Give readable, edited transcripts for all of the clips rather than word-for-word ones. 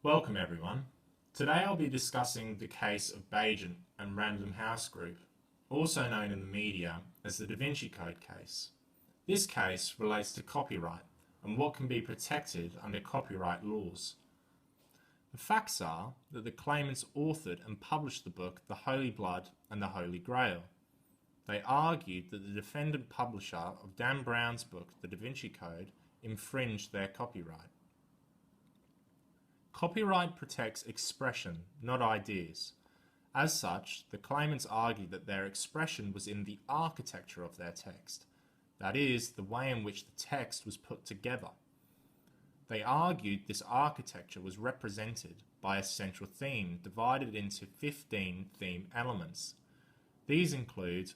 Welcome everyone. Today I'll be discussing the case of Bayesian and Random House Group, also known in the media as the Da Vinci Code case. This case relates to copyright and what can be protected under copyright laws. The facts are that the claimants authored and published the book The Holy Blood and the Holy Grail. They argued that the defendant publisher of Dan Brown's book The Da Vinci Code infringed their copyright. Copyright protects expression, not ideas. As such, the claimants argued that their expression was in the architecture of their text, that is, the way in which the text was put together. They argued this architecture was represented by a central theme divided into 15 theme elements. These include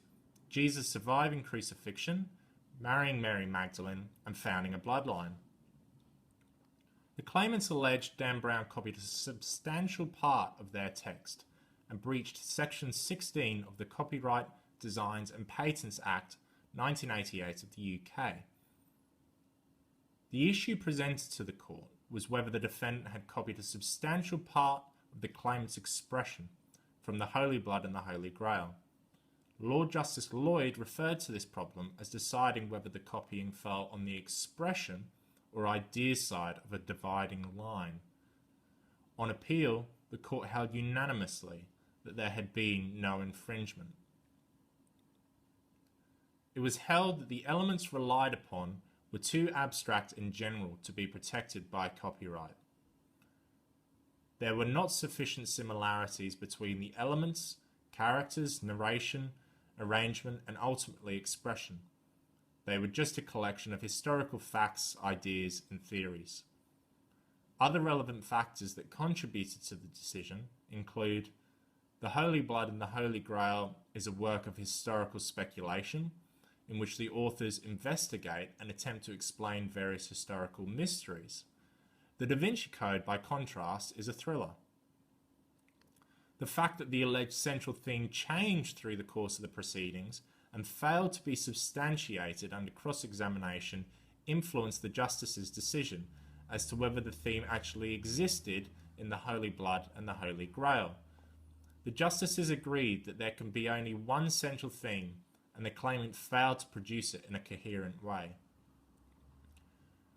Jesus surviving crucifixion, marrying Mary Magdalene, and founding a bloodline. The claimants alleged Dan Brown copied a substantial part of their text and breached Section 16 of the Copyright, Designs and Patents Act 1988 of the UK. The issue presented to the court was whether the defendant had copied a substantial part of the claimant's expression from the Holy Blood and the Holy Grail. Lord Justice Lloyd referred to this problem as deciding whether the copying fell on the expression or idea side of a dividing line. On appeal, the court held unanimously that there had been no infringement. It was held that the elements relied upon were too abstract in general to be protected by copyright. There were not sufficient similarities between the elements, characters, narration, arrangement, and ultimately expression. They were just a collection of historical facts, ideas, and theories. Other relevant factors that contributed to the decision include The Holy Blood and the Holy Grail is a work of historical speculation in which the authors investigate and attempt to explain various historical mysteries. The Da Vinci Code, by contrast, is a thriller. The fact that the alleged central theme changed through the course of the proceedings and failed to be substantiated under cross-examination influenced the justice's decision as to whether the theme actually existed in the Holy Blood and the Holy Grail. The justices agreed that there can be only one central theme, and the claimant failed to produce it in a coherent way.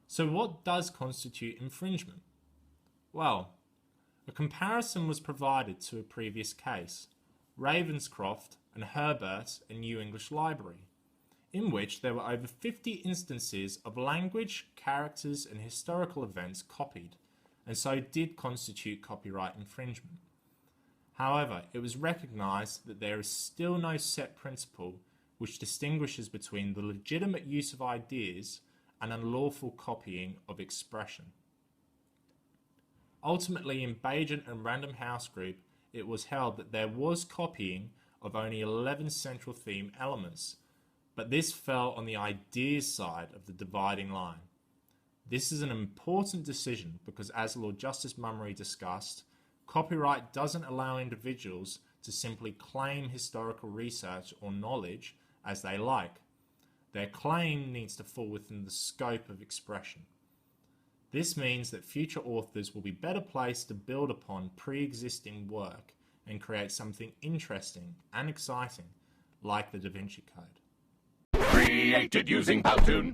So what does constitute infringement? Well, a comparison was provided to a previous case, Ravenscroft and Herbert in New English Library, in which there were over 50 instances of language, characters, and historical events copied, and so did constitute copyright infringement. However, it was recognized that there is still no set principle which distinguishes between the legitimate use of ideas and unlawful copying of expression. Ultimately, in Bayesian and Random House Group, it was held that there was copying of only 11 central theme elements, but this fell on the ideas side of the dividing line. This is an important decision because, as Lord Justice Mummery discussed, copyright doesn't allow individuals to simply claim historical research or knowledge as they like. Their claim needs to fall within the scope of expression. This means that future authors will be better placed to build upon pre-existing work and create something interesting and exciting like the Da Vinci Code. Created using Powtoon.